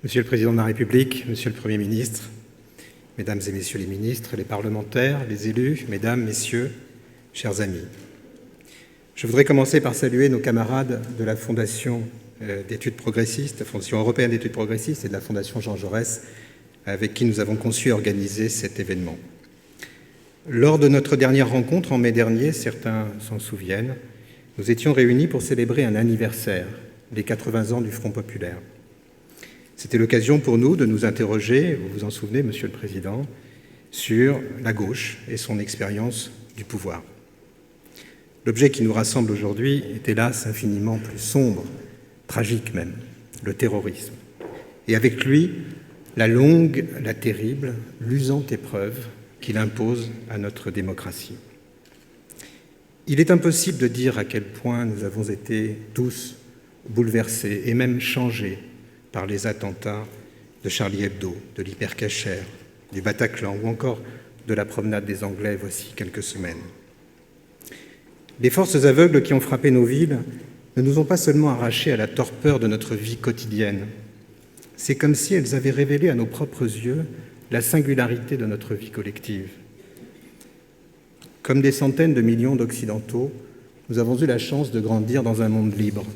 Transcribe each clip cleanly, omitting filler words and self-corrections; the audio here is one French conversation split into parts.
Monsieur le Président de la République, Monsieur le Premier ministre, Mesdames et Messieurs les ministres, les parlementaires, les élus, Mesdames, Messieurs, chers amis. Je voudrais commencer par saluer nos camarades de la Fondation d'études progressistes, la Fondation européenne d'études progressistes et de la Fondation Jean Jaurès, avec qui nous avons conçu et organisé cet événement. Lors de notre dernière rencontre en mai dernier, certains s'en souviennent, nous étions réunis pour célébrer un anniversaire, les 80 ans du Front populaire. C'était l'occasion pour nous de nous interroger, vous vous en souvenez, Monsieur le Président, sur la gauche et son expérience du pouvoir. L'objet qui nous rassemble aujourd'hui est hélas infiniment plus sombre, tragique même, le terrorisme. Et avec lui, la longue, la terrible, l'usante épreuve qu'il impose à notre démocratie. Il est impossible de dire à quel point nous avons été tous bouleversés et même changés par les attentats de Charlie Hebdo, de l'Hypercacher, du Bataclan ou encore de la promenade des Anglais voici quelques semaines. Les forces aveugles qui ont frappé nos villes ne nous ont pas seulement arrachés à la torpeur de notre vie quotidienne. C'est comme si elles avaient révélé à nos propres yeux la singularité de notre vie collective. Comme des centaines de millions d'Occidentaux, nous avons eu la chance de grandir dans un monde libre.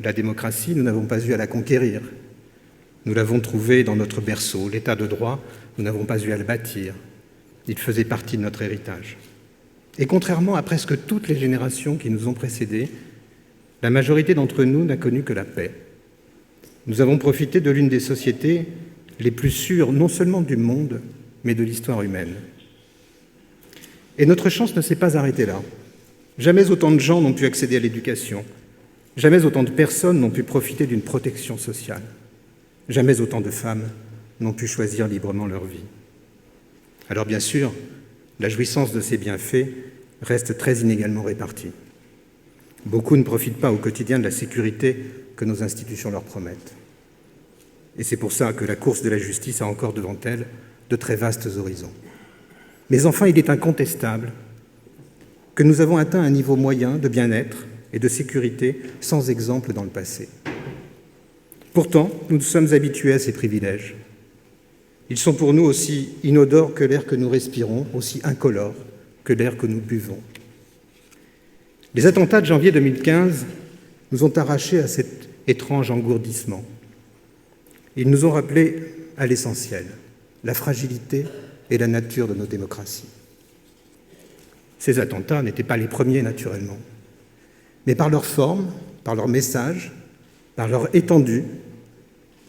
La démocratie, nous n'avons pas eu à la conquérir. Nous l'avons trouvée dans notre berceau. L'état de droit, nous n'avons pas eu à le bâtir. Il faisait partie de notre héritage. Et contrairement à presque toutes les générations qui nous ont précédés, la majorité d'entre nous n'a connu que la paix. Nous avons profité de l'une des sociétés les plus sûres, non seulement du monde, mais de l'histoire humaine. Et notre chance ne s'est pas arrêtée là. Jamais autant de gens n'ont pu accéder à l'éducation. Jamais autant de personnes n'ont pu profiter d'une protection sociale. Jamais autant de femmes n'ont pu choisir librement leur vie. Alors bien sûr, la jouissance de ces bienfaits reste très inégalement répartie. Beaucoup ne profitent pas au quotidien de la sécurité que nos institutions leur promettent. Et c'est pour ça que la course de la justice a encore devant elle de très vastes horizons. Mais enfin, il est incontestable que nous avons atteint un niveau moyen de bien-être et de sécurité sans exemple dans le passé. Pourtant, nous sommes habitués à ces privilèges. Ils sont pour nous aussi inodores que l'air que nous respirons, aussi incolores que l'air que nous buvons. Les attentats de janvier 2015 nous ont arrachés à cet étrange engourdissement. Ils nous ont rappelé à l'essentiel, la fragilité et la nature de nos démocraties. Ces attentats n'étaient pas les premiers, naturellement. Mais par leur forme, par leur message, par leur étendue,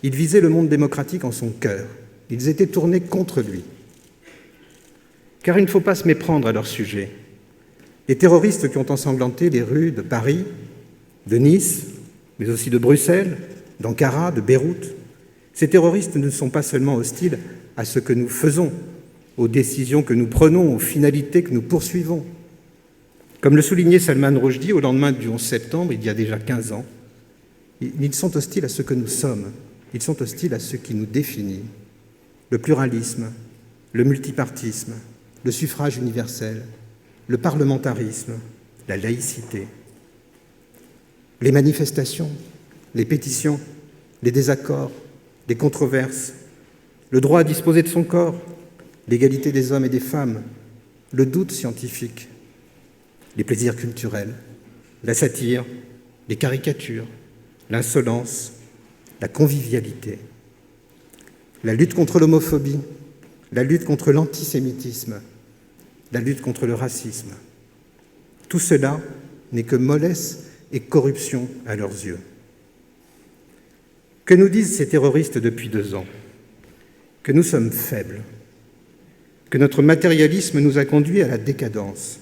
ils visaient le monde démocratique en son cœur. Ils étaient tournés contre lui. Car il ne faut pas se méprendre à leur sujet. Les terroristes qui ont ensanglanté les rues de Paris, de Nice, mais aussi de Bruxelles, d'Ankara, de Beyrouth, ces terroristes ne sont pas seulement hostiles à ce que nous faisons, aux décisions que nous prenons, aux finalités que nous poursuivons. Comme le soulignait Salman Rushdie au lendemain du 11 septembre, il y a déjà 15 ans, ils sont hostiles à ce que nous sommes, ils sont hostiles à ce qui nous définit. Le pluralisme, le multipartisme, le suffrage universel, le parlementarisme, la laïcité, les manifestations, les pétitions, les désaccords, les controverses, le droit à disposer de son corps, l'égalité des hommes et des femmes, le doute scientifique, les plaisirs culturels, la satire, les caricatures, l'insolence, la convivialité, la lutte contre l'homophobie, la lutte contre l'antisémitisme, la lutte contre le racisme. Tout cela n'est que mollesse et corruption à leurs yeux. Que nous disent ces terroristes depuis 2 ans? Que nous sommes faibles, que notre matérialisme nous a conduits à la décadence,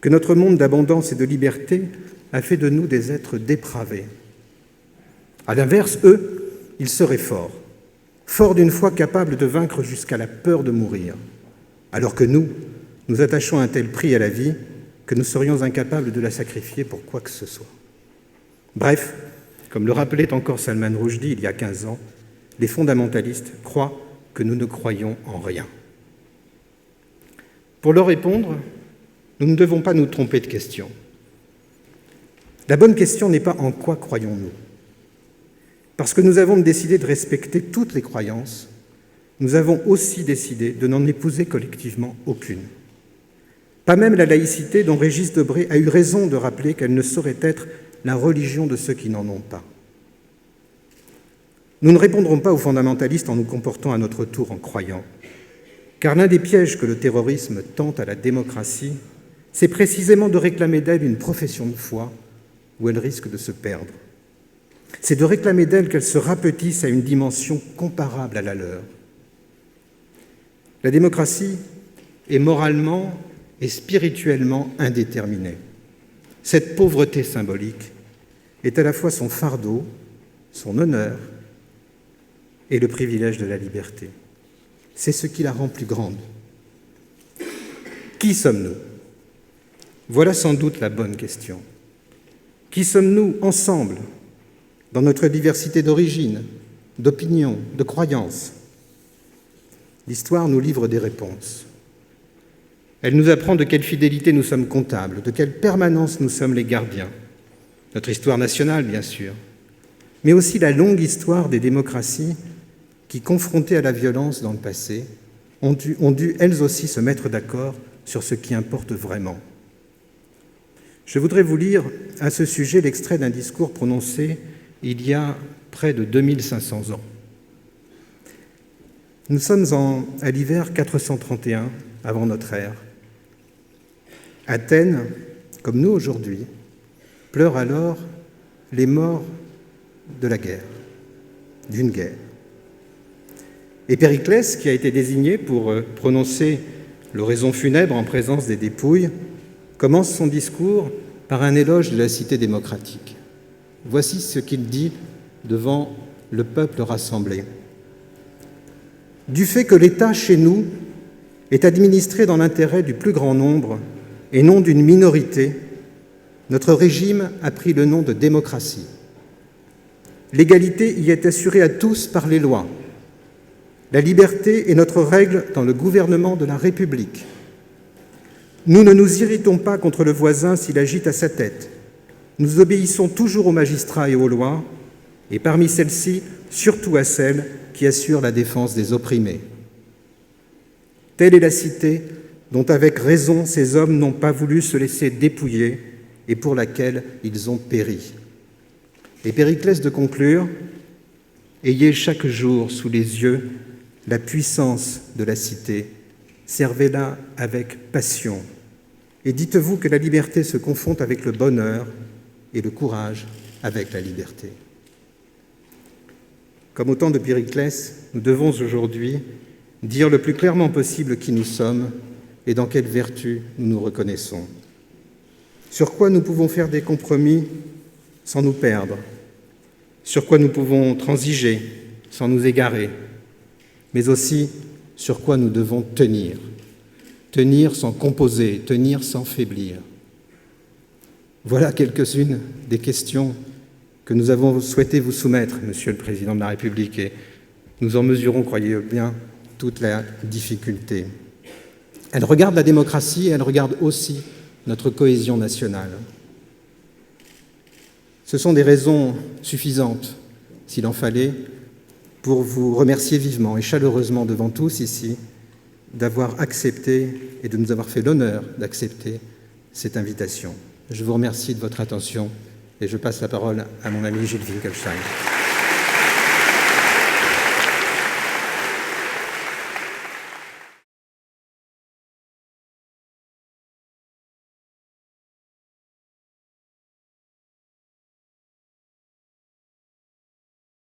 que notre monde d'abondance et de liberté a fait de nous des êtres dépravés. À l'inverse, eux, ils seraient forts d'une foi capables de vaincre jusqu'à la peur de mourir, alors que nous attachons un tel prix à la vie que nous serions incapables de la sacrifier pour quoi que ce soit. Bref, comme le rappelait encore Salman Rushdie il y a 15 ans, les fondamentalistes croient que nous ne croyons en rien. Pour leur répondre, nous ne devons pas nous tromper de question. La bonne question n'est pas « en quoi croyons-nous » Parce que nous avons décidé de respecter toutes les croyances, nous avons aussi décidé de n'en épouser collectivement aucune. Pas même la laïcité dont Régis Debray a eu raison de rappeler qu'elle ne saurait être la religion de ceux qui n'en ont pas. Nous ne répondrons pas aux fondamentalistes en nous comportant à notre tour en croyants, car l'un des pièges que le terrorisme tend à la démocratie, c'est précisément de réclamer d'elle une profession de foi où elle risque de se perdre. C'est de réclamer d'elle qu'elle se rapetisse à une dimension comparable à la leur. La démocratie est moralement et spirituellement indéterminée. Cette pauvreté symbolique est à la fois son fardeau, son honneur et le privilège de la liberté. C'est ce qui la rend plus grande. Qui sommes-nous ? Voilà sans doute la bonne question. Qui sommes-nous ensemble, dans notre diversité d'origine, d'opinion, de croyances ? L'histoire nous livre des réponses. Elle nous apprend de quelle fidélité nous sommes comptables, de quelle permanence nous sommes les gardiens. Notre histoire nationale, bien sûr, mais aussi la longue histoire des démocraties qui, confrontées à la violence dans le passé, ont dû elles aussi se mettre d'accord sur ce qui importe vraiment. Je voudrais vous lire à ce sujet l'extrait d'un discours prononcé il y a près de 2500 ans. Nous sommes à l'hiver 431 avant notre ère. Athènes, comme nous aujourd'hui, pleure alors les morts de la guerre, d'une guerre. Et Périclès, qui a été désigné pour prononcer l'oraison funèbre en présence des dépouilles, commence son discours par un éloge de la cité démocratique. Voici ce qu'il dit devant le peuple rassemblé. « Du fait que l'État, chez nous, est administré dans l'intérêt du plus grand nombre et non d'une minorité, notre régime a pris le nom de démocratie. L'égalité y est assurée à tous par les lois. La liberté est notre règle dans le gouvernement de la République. Nous ne nous irritons pas contre le voisin s'il agite à sa tête. Nous obéissons toujours aux magistrats et aux lois, et parmi celles-ci, surtout à celles qui assurent la défense des opprimés. Telle est la cité dont, avec raison, ces hommes n'ont pas voulu se laisser dépouiller et pour laquelle ils ont péri. » Et Périclès de conclure « Ayez chaque jour sous les yeux la puissance de la cité, servez-la avec passion, et dites-vous que la liberté se confond avec le bonheur et le courage avec la liberté. » Comme au temps de Périclès, nous devons aujourd'hui dire le plus clairement possible qui nous sommes et dans quelle vertu nous nous reconnaissons. Sur quoi nous pouvons faire des compromis sans nous perdre, sur quoi nous pouvons transiger sans nous égarer, mais aussi sur quoi nous devons tenir. Tenir sans composer, tenir sans faiblir. Voilà quelques-unes des questions que nous avons souhaité vous soumettre, Monsieur le Président de la République, et nous en mesurons, croyez-le bien, toute la difficulté. Elle regarde la démocratie et elle regarde aussi notre cohésion nationale. Ce sont des raisons suffisantes, s'il en fallait, pour vous remercier vivement et chaleureusement devant tous ici d'avoir accepté et de nous avoir fait l'honneur d'accepter cette invitation. Je vous remercie de votre attention et je passe la parole à mon ami Gilles Winkelstein.